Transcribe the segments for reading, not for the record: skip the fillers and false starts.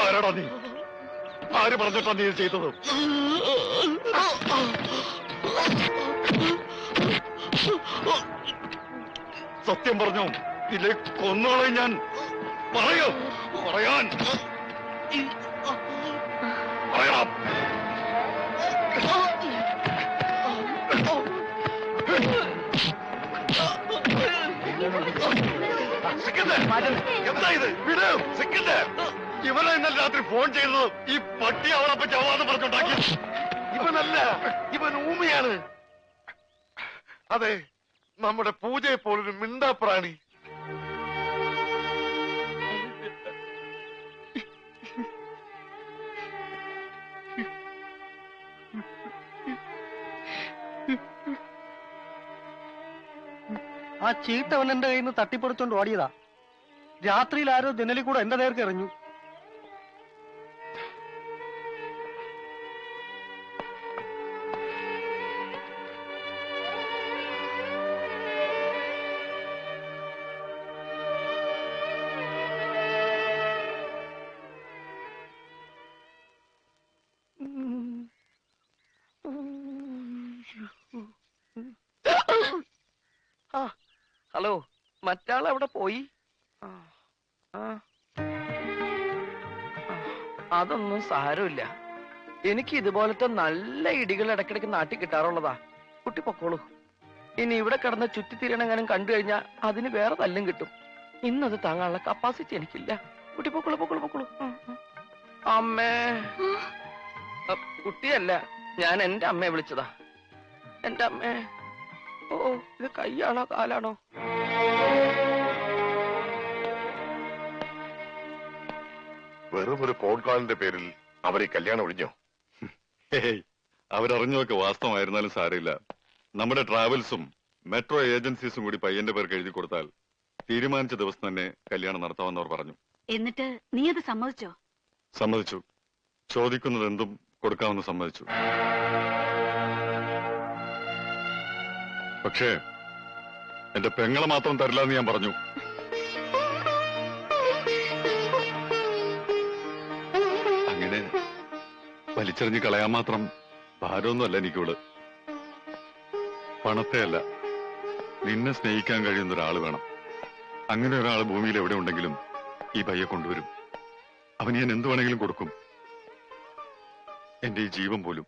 ആരാടാ നീ? ആര് പറഞ്ഞിട്ടാ നീ ചെയ്തത്? സത്യം പറഞ്ഞു, ഇല്ലേ കൊന്നോളെ ഞാൻ. പറയൂ, പറയാൻ പറയാം. എന്താ ഇത്? വിടൂ സിക്കന്ദർ. ഇവനെ ഇന്നലെ രാത്രി ഫോൺ ചെയ്തത് ഈ പട്ടി അവളപ്പ ചവാന്ന് പറഞ്ഞുണ്ടാക്കി. ഇവനല്ല, ഇവൻ ഊമയാണ്. അതെ, നമ്മുടെ പൂജയെ പോലൊരു മിണ്ടാപ്രാണി. ആ ചീട്ടവൻ എന്റെ കയ്യിൽ നിന്ന് തട്ടിപ്പറിച്ചോണ്ട് ഓടിയതാ. രാത്രിയിൽ ആരോ ജനലിൽ കൂടെ എന്റെ നേർക്ക് എറിഞ്ഞു. ഹലോ, മറ്റാൾ അവിടെ പോയി? അതൊന്നും സാരമില്ല. എനിക്ക് ഇതുപോലത്തെ നല്ല ഇടികൾ ഇടയ്ക്കിടയ്ക്ക് നാട്ടിൽ കിട്ടാറുള്ളതാ. കുട്ടി പൊക്കോളൂ. ഇനി ഇവിടെ കിടന്ന് ചുറ്റിത്തിരിയണെങ്ങാനും കണ്ടു കഴിഞ്ഞാൽ അതിന് വേറെ തല്ലും കിട്ടും. ഇന്നത് താങ്ങാനുള്ള കപ്പാസിറ്റി എനിക്കില്ല. കുട്ടി പൊക്കോളൂ, പൊക്കോളൂ, പൊക്കോളൂ. അമ്മേ, കുട്ടിയല്ല, ഞാൻ എന്റെ അമ്മയെ വിളിച്ചതാ. എന്റെ അമ്മേ. ഓ, ഇത് കൈയാണോ കാലാണോ? വെറും ഒരു ഫോൺ കോളിന്റെ പേരിൽ അവർ ഈ കല്യാണം ഒഴിഞ്ഞോ? അവരറിഞ്ഞൊക്കെ വാസ്തവമായിരുന്നാലും സാരമില്ല. നമ്മുടെ ട്രാവൽസും മെട്രോ ഏജൻസീസും കൂടി പയ്യന്റെ പേർക്ക് എഴുതി കൊടുത്താൽ തീരുമാനിച്ച ദിവസം തന്നെ കല്യാണം നടത്താമെന്ന് അവർ പറഞ്ഞു. എന്നിട്ട് നീ അത് സമ്മതിച്ചോ? സമ്മതിച്ചു. ചോദിക്കുന്നത് എന്തും കൊടുക്കാമെന്ന് സമ്മതിച്ചു. പക്ഷേ എന്റെ പെങ്ങളെ മാത്രം തരില്ല എന്ന് ഞാൻ പറഞ്ഞു. അങ്ങനെ വലിച്ചെറിഞ്ഞ് കളയാൻ മാത്രം ഭാരമൊന്നുമല്ല എനിക്കുള്ളത്. പണത്തെ അല്ല, നിന്നെ സ്നേഹിക്കാൻ കഴിയുന്ന ഒരാൾ വേണം. അങ്ങനെ ഒരാൾ ഭൂമിയിൽ എവിടെ ഉണ്ടെങ്കിലും ഈ പയ്യെ കൊണ്ടുവരും. അവന് ഞാൻ എന്തു വേണമെങ്കിലും കൊടുക്കും, എന്റെ ഈ ജീവൻ പോലും.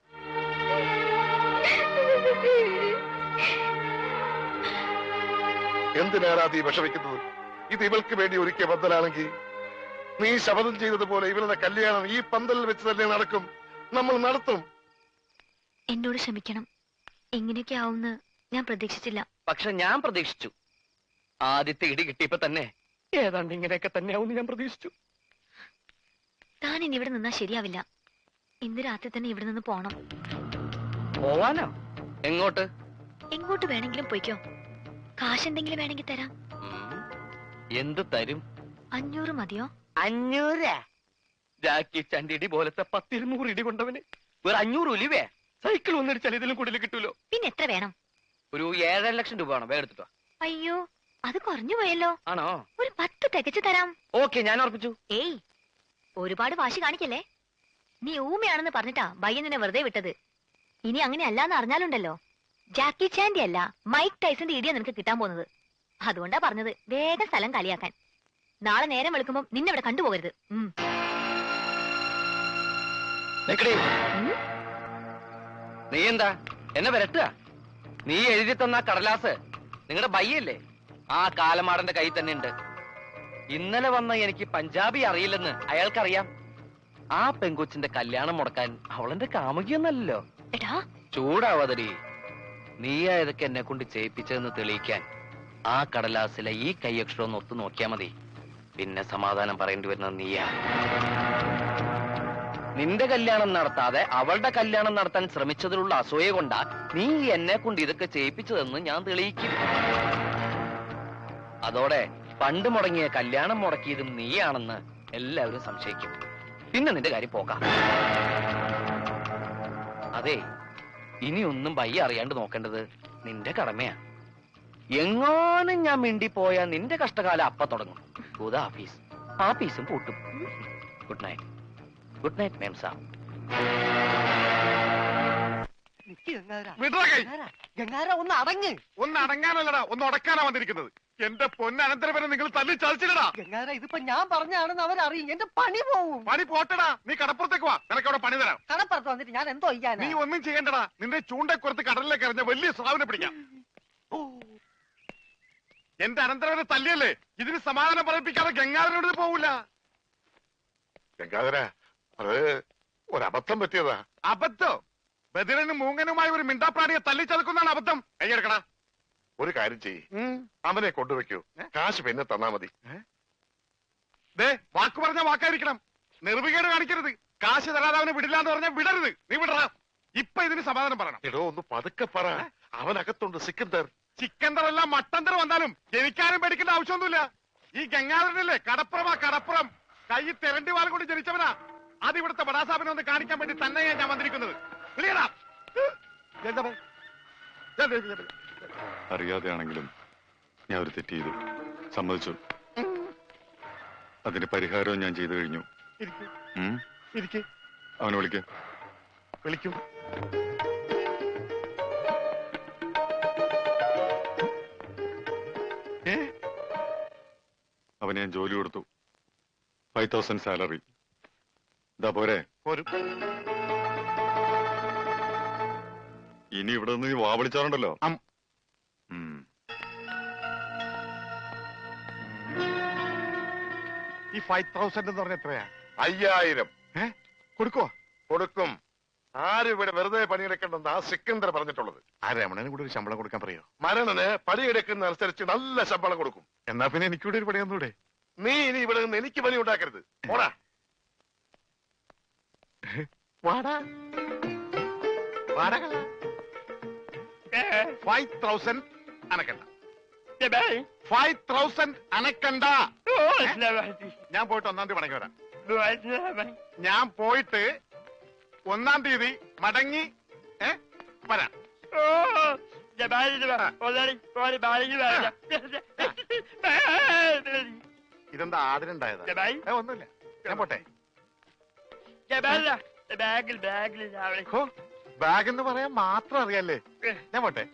എന്തിനാണ് നീ വിഷമിക്കുന്നത്? ഇത് ഇവൾക്ക് വേണ്ടി ഒരുക്കിയ പന്തലാണെങ്കിൽ നീ ശപഥം ചെയ്തതുപോലെ ഇവരുടെ കല്യാണം ഈ പന്തലിൽ വെച്ച് തന്നെ നടക്കും. നമ്മൾ നടത്തും. എന്നോട് ക്ഷമിക്കണം. ഇങ്ങനെയൊക്കെ ആവുമെന്ന് ഞാൻ പ്രതീക്ഷിച്ചില്ല. പക്ഷെ ഞാൻ പ്രതീക്ഷിച്ചു. ആദ്യത്തെ ഇടി കിട്ടിയപ്പോ തന്നെ ഏതാണ്ട് ഇങ്ങനെയൊക്കെ തന്നെയാവും ഞാൻ പ്രതീക്ഷിച്ചു. താൻ ഇനി ഇവിടെ നിന്നാ ശരിയാവില്ല. ഇന്ന് രാത്രി തന്നെ ഇവിടെ നിന്ന് പോണം. പോവാനോ? എങ്ങോട്ട്? എങ്ങോട്ട് വേണമെങ്കിലും പോയിക്കോ. കാശ് എന്തെങ്കിലും വേണമെങ്കിൽ തരാം. എന്ത് തരും? 500 മതിയോ? 500? ജാക്കി ചണ്ടിടി പോലത്തെ 10-200 ഇടി കൊണ്ടവന് വേറെ 500 ഒലിവേ സൈക്കിൾ ഒന്നിടിച്ചാൽ ഇതിലും കൂടുതൽ കിട്ടൂലോ. പിന്നെ എത്ര വേണം? ഒരു 7.5 ലക്ഷം രൂപ വേണം. വേഗം എടുത്തിട്ടോ. അയ്യോ, അത് കുറഞ്ഞു പോയല്ലോ. ആണോ? ഒരു 10 തികച്ചു തരാം. ഓക്കെ, ഞാൻ ഉറപ്പിച്ചു. ഏയ്, ഒരുപാട് വാശി കാണിക്കല്ലേ. നീ ഊമയാണെന്ന് പറഞ്ഞിട്ടാ ബയ്യൻ നിന്നെ വെറുതെ വിട്ടത്. ഇനി അങ്ങനെ അല്ലാന്ന് അറിഞ്ഞാലുണ്ടല്ലോ, ജാക്കി ചാൻഡി അല്ല മൈക്ക് ടൈസന്റെ ഇടിയാ നിനക്ക് കിട്ടാൻ പോകുന്നത്. അതുകൊണ്ടാ പറഞ്ഞത് വേഗം സ്ഥലം കളിയാക്കാൻ. നാളെ നേരം വെളുക്കുമ്പോ നിന്നെ ഇവിടെ കണ്ടുപോകരുത്. നീ എന്താ എന്നെ വരട്ടുക? നീ എഴുതി തന്ന കടലാസ് നിങ്ങളുടെ ബയ്യല്ലേ? ആ കാലമാടന്റെ കയ്യിൽ തന്നെ ഉണ്ട്. ഇന്നലെ വന്ന എനിക്ക് പഞ്ചാബി അറിയില്ലെന്ന് അയാൾക്കറിയാം. ആ പെങ്കൊച്ചിന്റെ കല്യാണം മുടക്കാൻ അവളെന്റെ കാമുകിയൊന്നല്ലോ. ചൂടാവാതടി. നീയാ ഇതൊക്കെ എന്നെ കൊണ്ട് ചെയ്യിപ്പിച്ചതെന്ന് തെളിയിക്കാൻ ആ കടലാസിലെ ഈ കൈയക്ഷരം ഒന്ന് ഒത്തു നോക്കിയാ മതി. പിന്നെ സമാധാനം പറയേണ്ടി വരുന്നത് നീയാ. നിന്റെ കല്യാണം നടത്താതെ അവളുടെ കല്യാണം നടത്താൻ ശ്രമിച്ചതിലുള്ള അസൂയ കൊണ്ടാ നീ എന്നെ കൊണ്ട് ഇതൊക്കെ ചെയ്യിപ്പിച്ചതെന്ന് ഞാൻ തെളിയിക്കും. അതോടെ പണ്ട് മുടങ്ങിയ കല്യാണം മുടക്കിയതും നീയാണെന്ന് എല്ലാവരും സംശയിക്കും. പിന്നെ നിന്റെ കാര്യം പോക്കാം. അതെ, ഇനിയൊന്നും ബയ്യ അറിയാണ്ട് നോക്കേണ്ടത് നിന്റെ കടമയാ. എങ്ങാനും ഞാൻ മിണ്ടിപ്പോയാ നിന്റെ കഷ്ടകാലം അപ്പ തുടങ്ങും. ആഫീസ് ആഫീസും പൂട്ടും. Good night. Good night ma'am sir. ഗംഗാര ഒന്ന് അടങ്ങ്. ഒന്ന് അടങ്ങാനല്ലടാ, ഒന്ന് ഉടക്കാനാ വന്നിരിക്കുന്നത്. എന്റെ പൊന്നനന്തരവനെ നിങ്ങൾ തല്ലി ചതിച്ചില്ലടാ. ഗംഗാര ഇതിപ്പോ ഞാൻ പറഞ്ഞാണെന്ന് അവരറിയും. എന്റെ പണി പോവും. പണി പോട്ടടാ, നീ കടപ്പുറത്തേക്ക് വാ, നിനക്ക് അവിടെ പണി തരാം. കടപ്പുറത്ത് വന്നിട്ട് ഞാൻ എന്തോ ചെയ്യാനാ? നീ ഒന്നും ചെയ്യണ്ടടാ, നിന്റെ ചൂണ്ടക്കുറത്ത് കടലിലേക്ക് എറിഞ്ഞ വലിയ സ്രാവിനെ പിടിക്കാം. എന്റെ അനന്തരവനെ തല്ലിയല്ലേ, ഇതിന് സമാധാനം പറയിപ്പിക്കാതെ ഗംഗാധരനോട് പോവില്ല. ഗംഗാധര, അത് ഒരബദ്ധം പറ്റിയതാ. അബദ്ധം? ബദിരനും മൂങ്ങനുമായി ഒരു മിണ്ടാപ്രാണിയെ തല്ലിച്ചതുക്കുന്നതാണ് അബദ്ധം. കൈയെടുക്കടാ. ഒരു കാര്യം ചെയ്യ്, അവനെ കൊണ്ടുവെക്കൂ, കാശ് പിന്നെ തന്നാ മതി. വാക്ക് പറഞ്ഞ വാക്കായിരിക്കണം, നിർവികേട് കാണിക്കരുത്. കാശ് തരാതെ അവനെ വിടില്ലാന്ന് പറഞ്ഞാൽ വിടരുത്. നീ വിടറാ. ഇപ്പൊ ഇതിന് സമാധാനം പറയണം. എടോ ഒന്ന് പതുക്കെ പറ, അവനകത്തുണ്ട് സിക്കന്ദർ. ചിക്കന്ദർ അല്ല മട്ടന്തർ വന്നാലും എനിക്കാരും പേടിക്കേണ്ട ആവശ്യമൊന്നുമില്ല. ഈ ഗംഗാധരനല്ലേ കടപ്പുറം, കൈ തെരണ്ടി വാൽ കൊണ്ട് ജനിച്ചവനാ. അത് ഇവിടുത്തെ ബടാസാബിനെ ഒന്ന് കാണിക്കാൻ വേണ്ടി തന്നെയാ ഞാൻ വന്നിരിക്കുന്നത്. അറിയാതെയാണെങ്കിലും ഞാൻ ഒരു തെറ്റ് ചെയ്തു, സമ്മതിച്ചു. അതിന് പരിഹാരവും ഞാൻ ചെയ്തു കഴിഞ്ഞു. അവനെ വിളിക്കും. അവന് ഞാൻ ജോലി കൊടുത്തു, 5000 സാലറി. ഇതാ പോരെ? ഇനി ഇവിടെ നിന്ന് വാ വിളിച്ചാറുണ്ടല്ലോ. ഈ 5000 എന്ന് പറഞ്ഞ എത്രയാ? 5000. കൊടുക്കും. ആരും ഇവിടെ വെറുതെ പണിയെടുക്കണ്ടെന്ന് ആ സിക്കന്ദർ പറഞ്ഞിട്ടുള്ളത്. ആ രമണന് കൂടെ ഒരു ശമ്പളം കൊടുക്കാൻ പറയോ? മരണന് പണിയെടുക്കുന്ന അനുസരിച്ച് നല്ല ശമ്പളം കൊടുക്കും. എന്നാ പിന്നെ എനിക്കൂടെ ഒരു പണി തന്നൂടെ? നീ ഇനി ഇവിടെ നിന്ന് എനിക്ക് പണി ഉണ്ടാക്കരുത്. പോടാ. വാടാ 5000 അനക്കണ്ട. 5000 അനക്കണ്ട. ഞാൻ പോയിട്ട് 1-ാം തീയതി മടങ്ങി വരാം. ഞാൻ പോയിട്ട് 1-ാം തീയതി മടങ്ങി വരാം. ഇതെന്താ ആദരണ്ടായതാ? ഒന്നുമില്ല, ഞാൻ പോട്ടെ. ബാഗ് എന്ന് പറയാൻ മാത്രം അറിയാല്ലേ. ഞാൻ പോട്ടെ.